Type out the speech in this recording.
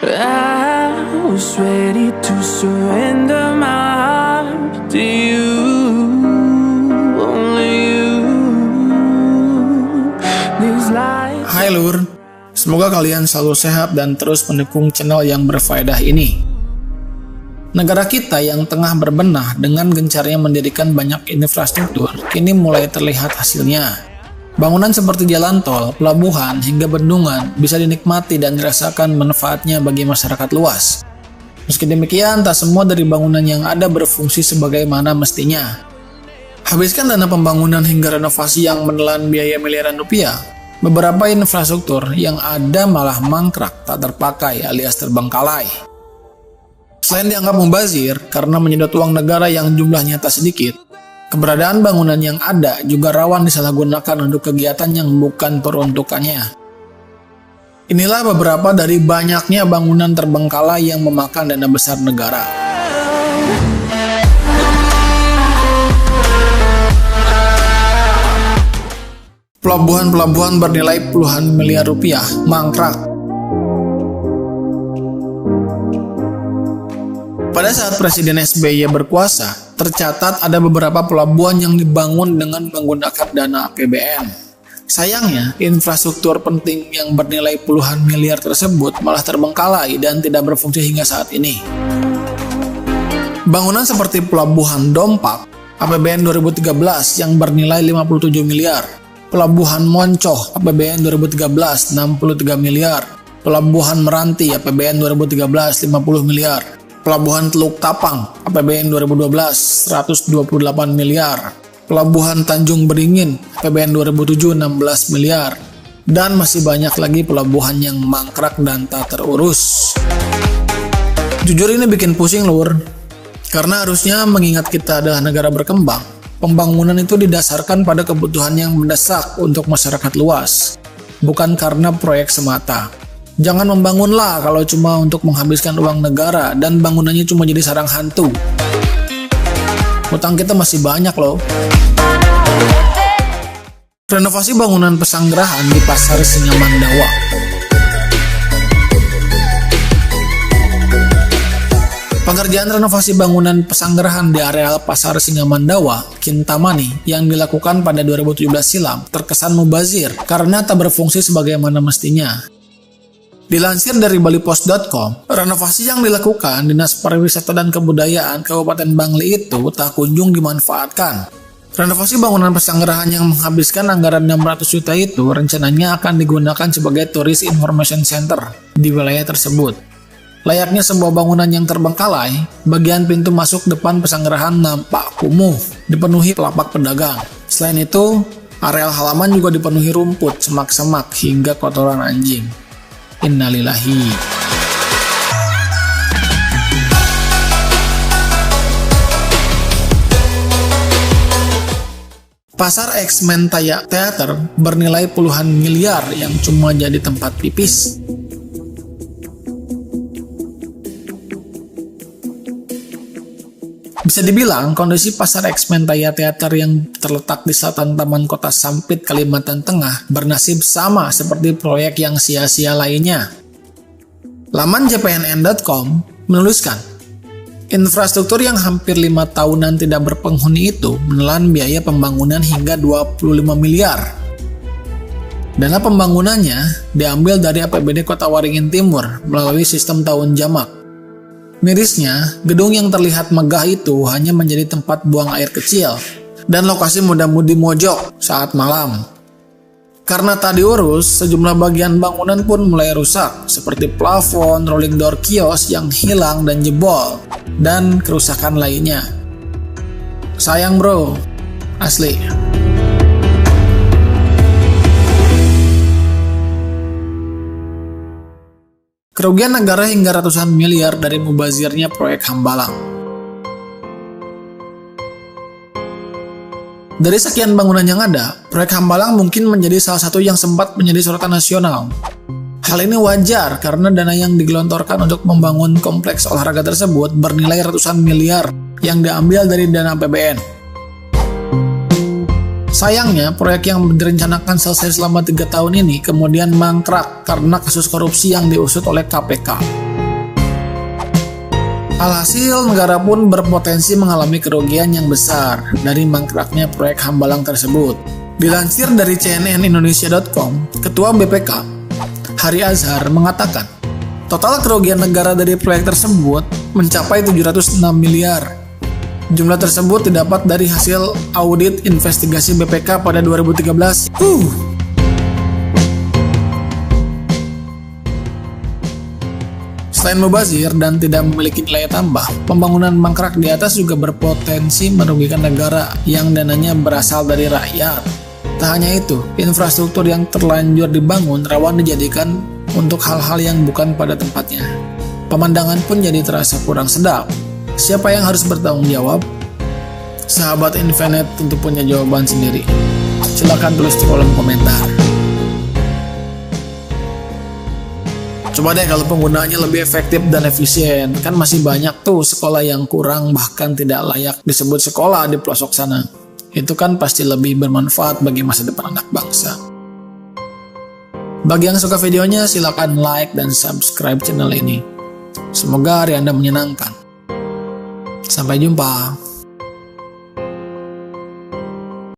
I was ready to surrender my heart to you, only you. These lights. Hai Lur, semoga kalian selalu sehat dan terus mendukung channel yang berfaedah ini. Negara kita yang tengah berbenah dengan gencarnya mendirikan banyak infrastruktur, kini mulai terlihat hasilnya. Bangunan seperti jalan tol, pelabuhan, hingga bendungan bisa dinikmati dan dirasakan manfaatnya bagi masyarakat luas. Meski demikian, tak semua dari bangunan yang ada berfungsi sebagaimana mestinya. Habiskan dana pembangunan hingga renovasi yang menelan biaya miliaran rupiah, beberapa infrastruktur yang ada malah mangkrak, tak terpakai alias terbengkalai. Selain dianggap mubazir karena menyedot uang negara yang jumlahnya tak sedikit, keberadaan bangunan yang ada juga rawan disalahgunakan untuk kegiatan yang bukan peruntukannya. Inilah beberapa dari banyaknya bangunan terbengkalai yang memakan dana besar negara. Pelabuhan-pelabuhan bernilai puluhan miliar rupiah mangkrak. Pada saat Presiden SBY berkuasa, tercatat ada beberapa pelabuhan yang dibangun dengan menggunakan dana APBN. Sayangnya, infrastruktur penting yang bernilai puluhan miliar tersebut malah terbengkalai dan tidak berfungsi hingga saat ini. Bangunan seperti Pelabuhan Dompak, APBN 2013 yang bernilai 57 miliar, Pelabuhan Moncoh, APBN 2013 63 miliar, Pelabuhan Meranti, APBN 2013 50 miliar, Pelabuhan Teluk Tapang, APBN 2012 128 miliar, Pelabuhan Tanjung Beringin, APBN 2007 16 miliar, dan masih banyak lagi pelabuhan yang mangkrak dan tak terurus. Jujur ini bikin pusing Lur, karena harusnya mengingat kita adalah negara berkembang, pembangunan itu didasarkan pada kebutuhan yang mendesak untuk masyarakat luas, bukan karena proyek semata. Jangan membangunlah kalau cuma untuk menghabiskan uang negara dan bangunannya cuma jadi sarang hantu. Utang kita masih banyak loh. Renovasi bangunan pesanggerahan di Pasar Singamandawa. Pengerjaan renovasi bangunan pesanggerahan di areal Pasar Singamandawa, Kintamani, yang dilakukan pada 2017 silam terkesan mubazir karena tak berfungsi sebagaimana mestinya. Dilansir dari balipos.com, renovasi yang dilakukan Dinas Pariwisata dan Kebudayaan Kabupaten Bangli itu tak kunjung dimanfaatkan. Renovasi bangunan pesanggerahan yang menghabiskan anggaran 600 juta itu rencananya akan digunakan sebagai Tourist Information Center di wilayah tersebut. Layaknya sebuah bangunan yang terbengkalai, bagian pintu masuk depan pesanggerahan nampak kumuh, dipenuhi pelapak pedagang. Selain itu, areal halaman juga dipenuhi rumput, semak-semak, hingga kotoran anjing. Innalillahi. Pasar X Mentaya Theater bernilai puluhan miliar yang cuma jadi tempat pipis. Bisa dibilang kondisi Pasar X Mentaya Theater yang terletak di selatan Taman Kota Sampit, Kalimantan Tengah bernasib sama seperti proyek yang sia-sia lainnya. Laman jpnn.com menuliskan, infrastruktur yang hampir 5 tahunan tidak berpenghuni itu menelan biaya pembangunan hingga 25 miliar. Dana pembangunannya diambil dari APBD Kota Waringin Timur melalui sistem tahun jamak. Mirisnya, gedung yang terlihat megah itu hanya menjadi tempat buang air kecil dan lokasi muda-mudi mojok saat malam. Karena tak diurus, sejumlah bagian bangunan pun mulai rusak, seperti plafon, rolling door kios yang hilang dan jebol, dan kerusakan lainnya. Sayang bro, asli. Kerugian negara hingga ratusan miliar dari mubazirnya proyek Hambalang. Dari sekian bangunan yang ada, proyek Hambalang mungkin menjadi salah satu yang sempat menjadi sorotan nasional. Hal ini wajar karena dana yang digelontorkan untuk membangun kompleks olahraga tersebut bernilai ratusan miliar yang diambil dari dana APBN. Sayangnya, proyek yang direncanakan selesai selama 3 tahun ini kemudian mangkrak karena kasus korupsi yang diusut oleh KPK. Alhasil, negara pun berpotensi mengalami kerugian yang besar dari mangkraknya proyek Hambalang tersebut. Dilansir dari cnnindonesia.com, Ketua BPK, Hari Azhar, mengatakan, total kerugian negara dari proyek tersebut mencapai 706 miliar. Jumlah tersebut didapat dari hasil audit investigasi BPK pada 2013. Selain mubazir dan tidak memiliki nilai tambah, pembangunan mangkrak di atas juga berpotensi merugikan negara yang dananya berasal dari rakyat. Tak hanya itu, infrastruktur yang terlanjur dibangun rawan dijadikan untuk hal-hal yang bukan pada tempatnya. Pemandangan pun jadi terasa kurang sedap. Siapa yang harus bertanggung jawab? Sahabat Infinite tentu punya jawaban sendiri. Silakan tulis di kolom komentar. Coba deh kalau penggunaannya lebih efektif dan efisien. Kan masih banyak tuh sekolah yang kurang bahkan tidak layak disebut sekolah di pelosok sana. Itu kan pasti lebih bermanfaat bagi masa depan anak bangsa. Bagi yang suka videonya silakan like dan subscribe channel ini. Semoga hari Anda menyenangkan. Sampai jumpa.